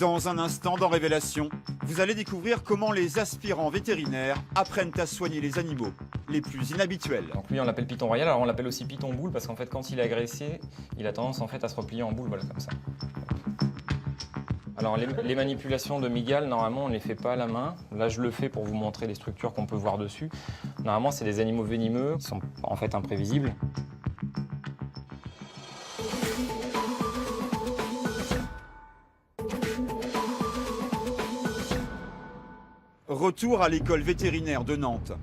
Dans un instant, dans Révélation, vous allez découvrir comment les aspirants vétérinaires apprennent à soigner les animaux les plus inhabituels. Donc lui, on l'appelle python royal, alors on l'appelle aussi python boule parce qu'en fait, quand il est agressé, il a tendance en fait à se replier en boule, voilà, comme ça. Alors les manipulations de mygale, normalement, on ne les fait pas à la main. Là, je le fais pour vous montrer les structures qu'on peut voir dessus. Normalement, c'est des animaux venimeux, qui sont en fait imprévisibles. Retour à l'école vétérinaire de Nantes.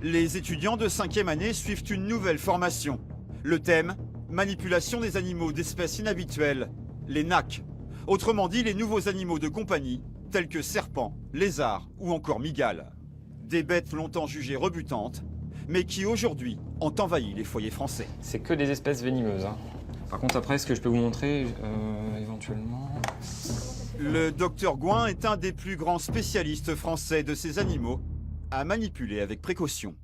Les étudiants de 5e année suivent une nouvelle formation. Le thème, manipulation des animaux d'espèces inhabituelles, les NAC. Autrement dit, les nouveaux animaux de compagnie, tels que serpents, lézards ou encore mygales. Des bêtes longtemps jugées rebutantes, mais qui aujourd'hui ont envahi les foyers français. C'est que des espèces venimeuses, hein. Par contre, après, ce que je peux vous montrer, éventuellement... Le docteur Gouin est un des plus grands spécialistes français de ces animaux, à manipuler avec précaution.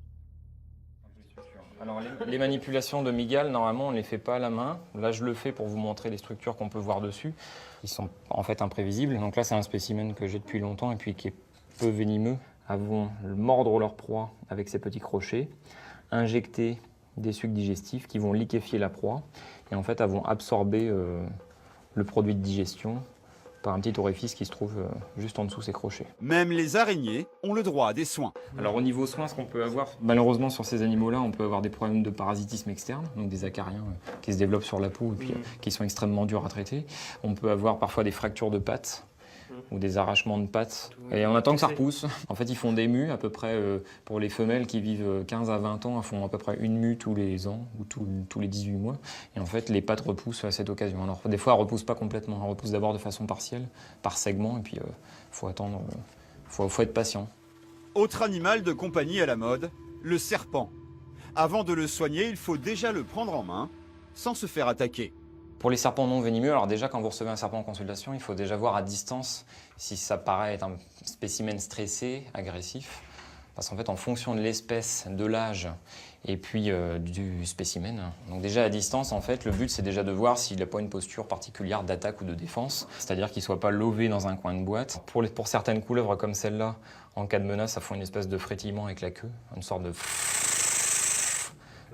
Alors les manipulations de mygale, normalement, on ne les fait pas à la main. Là, je le fais pour vous montrer les structures qu'on peut voir dessus. Ils sont en fait imprévisibles. Donc là, c'est un spécimen que j'ai depuis longtemps et puis qui est peu venimeux. Elles vont mordre leur proie avec ces petits crochets, injecter des sucs digestifs qui vont liquéfier la proie et en fait, elles vont absorber le produit de digestion par un petit orifice qui se trouve juste en dessous ces crochets. Même les araignées ont le droit à des soins. Alors au niveau soins, ce qu'on peut avoir, malheureusement sur ces animaux-là, on peut avoir des problèmes de parasitisme externe, donc des acariens qui se développent sur la peau et puis qui sont extrêmement durs à traiter. On peut avoir parfois des fractures de pattes ou des arrachements de pattes. Et on attend que ça repousse. En fait, ils font des mues à peu près, pour les femelles qui vivent 15 à 20 ans, elles font à peu près une mue tous les ans ou tous les 18 mois. Et en fait, les pattes repoussent à cette occasion. Alors des fois, elles ne repoussent pas complètement. Elles repoussent d'abord de façon partielle, par segment, et puis faut attendre, faut être patient. Autre animal de compagnie à la mode, le serpent. Avant de le soigner, il faut déjà le prendre en main, sans se faire attaquer. Pour les serpents non venimeux, alors déjà quand vous recevez un serpent en consultation, il faut déjà voir à distance si ça paraît être un spécimen stressé, agressif. Parce qu'en fait, en fonction de l'espèce, de l'âge et puis du spécimen, donc déjà à distance, en fait, le but c'est déjà de voir s'il n'a pas une posture particulière d'attaque ou de défense. C'est-à-dire qu'il ne soit pas lové dans un coin de boîte. Pour certaines couleuvres comme celle-là, en cas de menace, ça fait une espèce de frétillement avec la queue, une sorte de...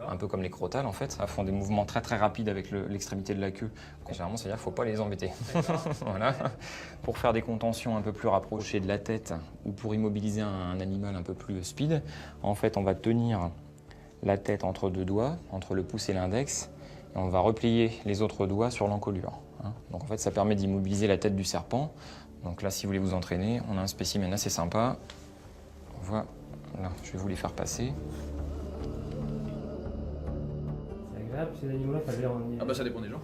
un peu comme les crotales en fait, elles font des mouvements très très rapides avec l'extrémité de la queue. Généralement, c'est-à-dire qu'il ne faut pas les embêter. Voilà. Pour faire des contentions un peu plus rapprochées de la tête ou pour immobiliser un animal un peu plus speed, en fait, on va tenir la tête entre deux doigts, entre le pouce et l'index, et on va replier les autres doigts sur l'encolure. Donc en fait, ça permet d'immobiliser la tête du serpent. Donc là, si vous voulez vous entraîner, on a un spécimen assez sympa. Voilà, je vais vous les faire passer. Ces animaux-là, Ah bah ça dépend des gens.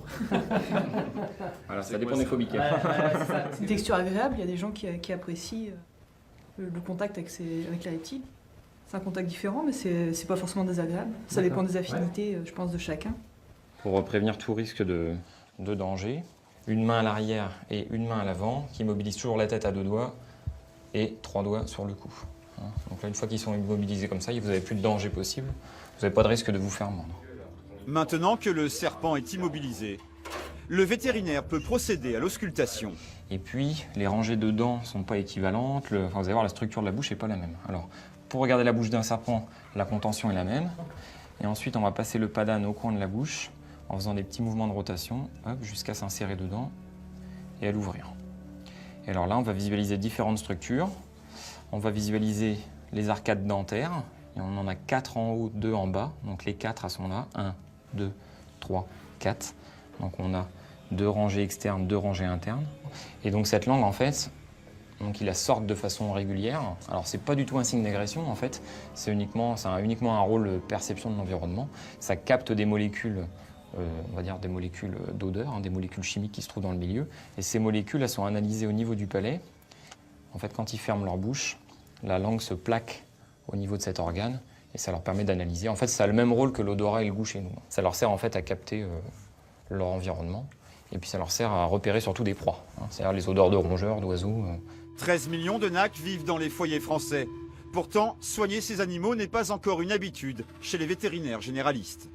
Voilà, ça dépend des phobiques. C'est une texture agréable, il y a des gens qui apprécient le contact avec la reptile. C'est un contact différent, mais c'est pas forcément désagréable. Ça dépend des affinités, je pense, de chacun. Pour prévenir tout risque de danger, une main à l'arrière et une main à l'avant qui mobilisent toujours la tête à deux doigts et 3 doigts sur le cou. Donc là, une fois qu'ils sont immobilisés comme ça, vous n'avez plus de danger possible. Vous n'avez pas de risque de vous faire mordre. Maintenant que le serpent est immobilisé, le vétérinaire peut procéder à l'auscultation. Et puis, les rangées de dents ne sont pas équivalentes. Vous allez voir, la structure de la bouche n'est pas la même. Alors, pour regarder la bouche d'un serpent, la contention est la même. Et ensuite, on va passer le padane au coin de la bouche en faisant des petits mouvements de rotation jusqu'à s'insérer dedans et à l'ouvrir. Et alors là, on va visualiser différentes structures. On va visualiser les arcades dentaires. Et on en a 4 en haut, 2 en bas. Donc les 4 sont là. 1, 2, 3, 4. Donc on a 2 rangées externes, 2 rangées internes. Et donc cette langue, en fait, donc il la sorte de façon régulière. Alors c'est pas du tout un signe d'agression, en fait. Ça a uniquement un rôle perception de l'environnement. Ça capte des molécules, on va dire des molécules d'odeur, des molécules chimiques qui se trouvent dans le milieu. Et ces molécules, elles sont analysées au niveau du palais. En fait, quand ils ferment leur bouche, la langue se plaque au niveau de cet organe et ça leur permet d'analyser. En fait, ça a le même rôle que l'odorat et le goût chez nous. Ça leur sert en fait à capter leur environnement et puis ça leur sert à repérer surtout des proies, c'est-à-dire les odeurs de rongeurs, d'oiseaux. 13 millions de NAC vivent dans les foyers français. Pourtant, soigner ces animaux n'est pas encore une habitude chez les vétérinaires généralistes.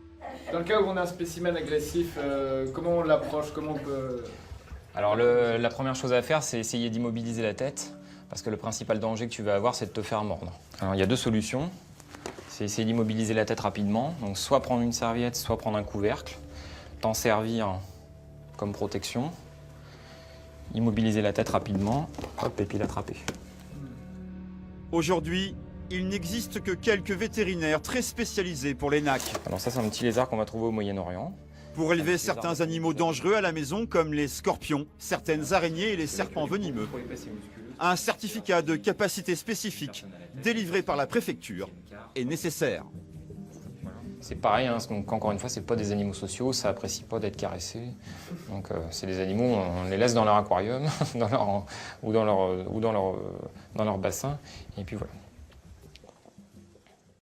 Dans le cas où on a un spécimen agressif, comment on l'approche, comment on peut... Alors la première chose à faire, c'est essayer d'immobiliser la tête, parce que le principal danger que tu vas avoir, c'est de te faire mordre. Alors il y a deux solutions. C'est essayer d'immobiliser la tête rapidement, donc soit prendre une serviette, soit prendre un couvercle, t'en servir comme protection, immobiliser la tête rapidement, hop, et puis l'attraper. Aujourd'hui, il n'existe que quelques vétérinaires très spécialisés pour les nacs. Alors ça, c'est un petit lézard qu'on va trouver au Moyen-Orient. Pour élever certains animaux dangereux à la maison comme les scorpions, certaines araignées et les serpents venimeux. Un certificat de capacité spécifique délivré par la préfecture est nécessaire. C'est pareil, hein, donc encore une fois, c'est pas des animaux sociaux, ça apprécie pas d'être caressé. Donc c'est des animaux, on les laisse dans leur aquarium, dans leur bassin, et puis voilà.